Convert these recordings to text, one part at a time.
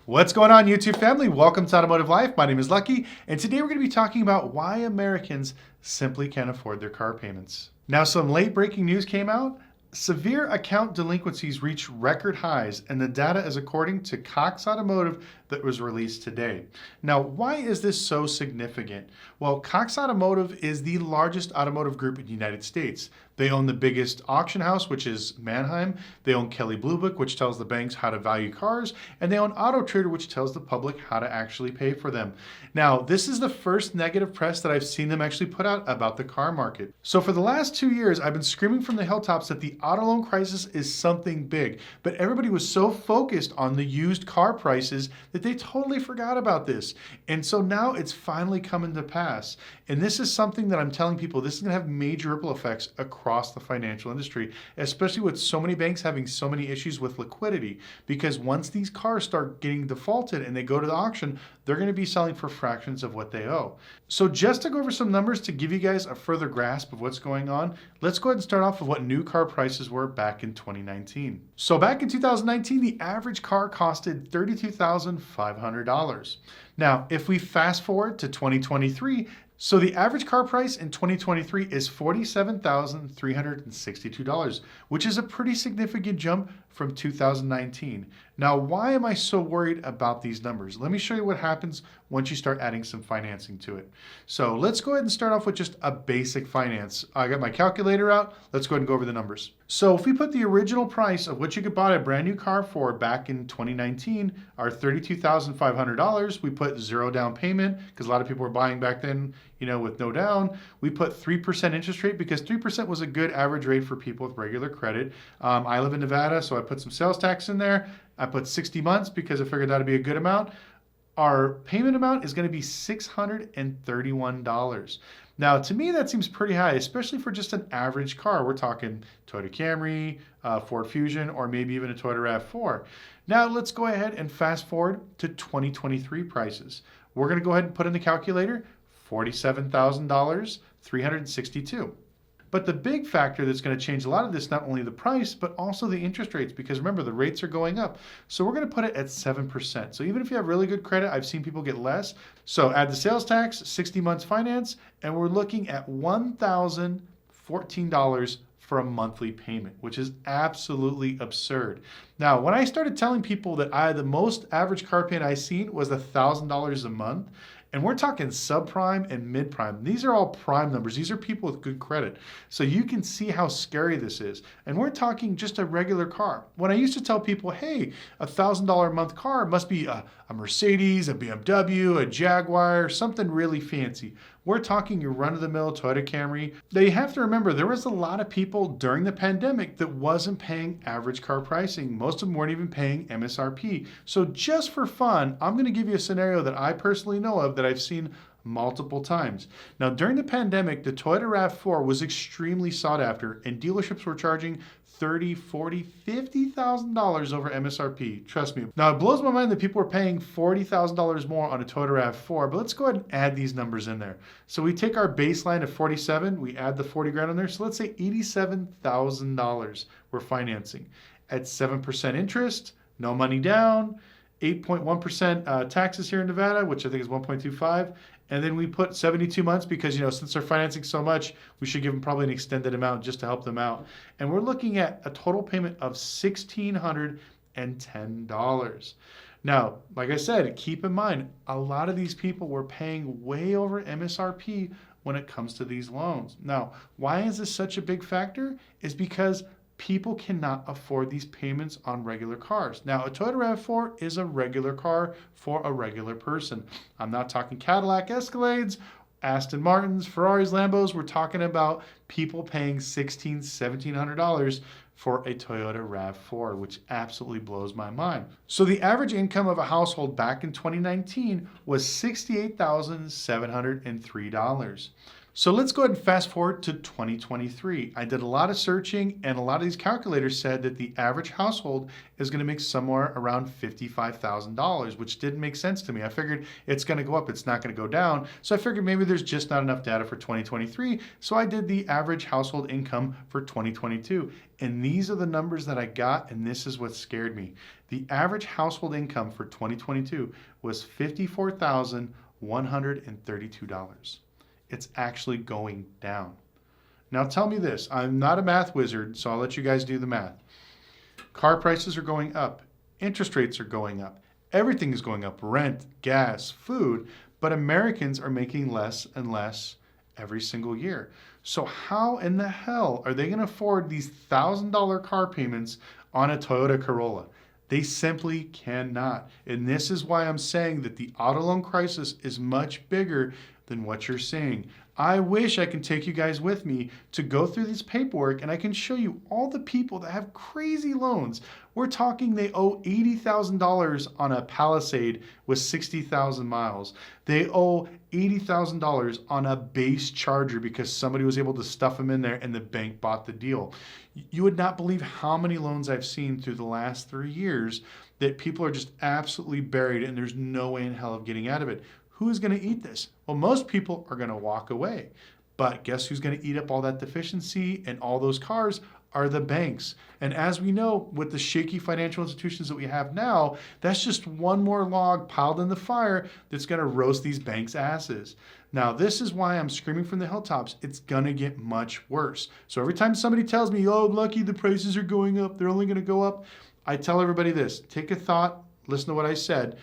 What's going on, YouTube family? Welcome to Automotive Life. My name is Lucky, and today we're going to be talking about why Americans simply can't afford their car payments. Now, some late breaking news came out. Severe account delinquencies reached record highs, and the data is according to Cox Automotive that was released today. Now, why is this so significant? Well, Cox Automotive is the largest automotive group in the United States. They own the biggest auction house, which is Manheim. They own Kelley Blue Book, which tells the banks how to value cars. And they own Auto Trader, which tells the public how to actually pay for them. Now, this is the first negative press that I've seen them actually put out about the car market. So for the last 2 years, I've been screaming from the hilltops that the auto loan crisis is something big. But everybody was so focused on the used car prices that they totally forgot about this. And so now it's finally coming to pass. And this is something that I'm telling people, this is going to have major ripple effects across the financial industry, especially with so many banks having so many issues with liquidity. Because once these cars start getting defaulted and they go to the auction, they're going to be selling for fractions of what they owe. So just to go over some numbers to give you guys a further grasp of what's going on, let's go ahead and start off with what new car prices were back in 2019. So back in 2019, the average car costed $32,500. Now, if we fast forward to 2023, so the average car price in 2023 is $47,362, which is a pretty significant jump from 2019. Now, why am I so worried about these numbers? Let me show you what happens once you start adding some financing to it. So let's go ahead and start off with just a basic finance. I got my calculator out. Let's go ahead and go over the numbers. So if we put the original price of what you could buy a brand new car for back in 2019, our $32,500, we put zero down payment because a lot of people were buying back then, with no down. We put 3% interest rate because 3% was a good average rate for people with regular credit. I live in Nevada, so I put some sales tax in there. I put 60 months because I figured that'd be a good amount. Our payment amount is going to be $631. Now, to me, that seems pretty high, especially for just an average car. We're talking Toyota Camry, Ford Fusion, or maybe even a Toyota RAV4. Now, let's go ahead and fast forward to 2023 prices. We're going to go ahead and put in the calculator, $47,000, $362. But the big factor that's going to change a lot of this, not only the price, but also the interest rates, because remember, the rates are going up. So we're going to put it at 7%. So even if you have really good credit, I've seen people get less. So add the sales tax, 60 months finance, and we're looking at $1,014 for a monthly payment, which is absolutely absurd. Now, when I started telling people that the most average car payment I seen was $1,000 a month, and we're talking subprime and mid-prime. These are all prime numbers. These are people with good credit. So you can see how scary this is. And we're talking just a regular car. When I used to tell people, hey, $1,000 a month car must be a Mercedes, a BMW, a Jaguar, something really fancy. We're talking your run-of-the-mill Toyota Camry. Now you have to remember, there was a lot of people during the pandemic that wasn't paying average car pricing. Most of them weren't even paying MSRP. So just for fun, I'm going to give you a scenario that I personally know of that I've seen multiple times. Now, during the pandemic, the Toyota RAV4 was extremely sought after, and dealerships were charging $30,000, $40,000, $50,000 over MSRP. Trust me. Now, it blows my mind that people are paying $40,000 more on a Toyota RAV4, but let's go ahead and add these numbers in there. So we take our baseline of 47, we add the 40 grand on there, so let's say $87,000 we're financing. At 7% interest, no money down, 8.1% taxes here in Nevada, which I think is 1.25. And then we put 72 months because, since they're financing so much, we should give them probably an extended amount just to help them out. And we're looking at a total payment of $1,610. Now, like I said, keep in mind, a lot of these people were paying way over MSRP when it comes to these loans. Now, why is this such a big factor? Is because people cannot afford these payments on regular cars. Now, a Toyota RAV4 is a regular car for a regular person. I'm not talking Cadillac Escalades, Aston Martins, Ferraris, Lambos. We're talking about people paying $1,600, $1,700 for a Toyota RAV4, which absolutely blows my mind. So the average income of a household back in 2019 was $68,703. So let's go ahead and fast forward to 2023. I did a lot of searching, and a lot of these calculators said that the average household is going to make somewhere around $55,000, which didn't make sense to me. I figured it's going to go up, it's not going to go down. So I figured maybe there's just not enough data for 2023. So I did the average household income for 2022. And these are the numbers that I got, and this is what scared me. The average household income for 2022 was $54,132. It's actually going down. Now tell me this, I'm not a math wizard, so I'll let you guys do the math. Car prices are going up, interest rates are going up, everything is going up, rent, gas, food, but Americans are making less and less every single year. So how in the hell are they going to afford these $1,000 car payments on a Toyota Corolla? They simply cannot. And this is why I'm saying that the auto loan crisis is much bigger than what you're seeing. I wish I could take you guys with me to go through this paperwork, and I can show you all the people that have crazy loans. We're talking they owe $80,000 on a Palisade with 60,000 miles. They owe $80,000 on a base Charger because somebody was able to stuff them in there and the bank bought the deal. You would not believe how many loans I've seen through the last 3 years that people are just absolutely buried and there's no way in hell of getting out of it. Who's going to eat this? Well, most people are going to walk away. But guess who's going to eat up all that deficiency and all those cars are the banks. And as we know, with the shaky financial institutions that we have now, that's just one more log piled in the fire that's going to roast these banks' asses. Now, this is why I'm screaming from the hilltops. It's going to get much worse. So every time somebody tells me, oh, Lucky, the prices are going up, they're only going to go up, I tell everybody this. Take a thought. Listen to what I said.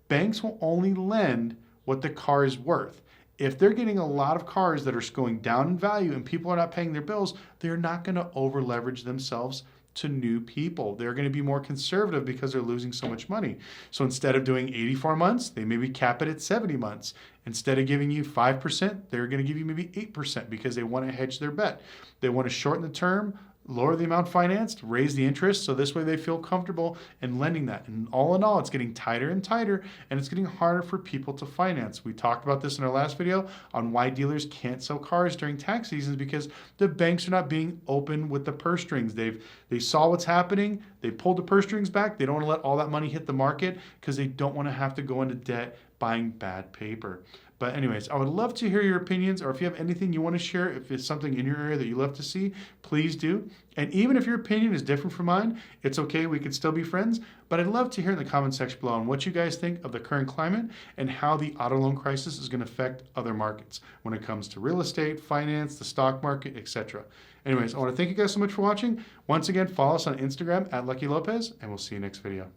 Banks will only lend what the car is worth. If they're getting a lot of cars that are going down in value and people are not paying their bills, they're not going to over leverage themselves to new people. They're going to be more conservative because they're losing so much money. So instead of doing 84 months, they maybe cap it at 70 months. Instead of giving you 5%, they're going to give you maybe 8% because they want to hedge their bet. They want to shorten the term, lower the amount financed, raise the interest, so this way they feel comfortable in lending that. And all in all, it's getting tighter and tighter, and it's getting harder for people to finance. We talked about this in our last video on why dealers can't sell cars during tax seasons because the banks are not being open with the purse strings. They saw what's happening, they pulled the purse strings back, they don't want to let all that money hit the market because they don't want to have to go into debt buying bad paper. But anyways, I would love to hear your opinions, or if you have anything you want to share, if it's something in your area that you love to see, please do. And even if your opinion is different from mine, it's okay, we could still be friends. But I'd love to hear in the comment section below on what you guys think of the current climate and how the auto loan crisis is going to affect other markets when it comes to real estate, finance, the stock market, etc. Anyways, I want to thank you guys so much for watching. Once again, follow us on Instagram at Lucky Lopez, and we'll see you next video.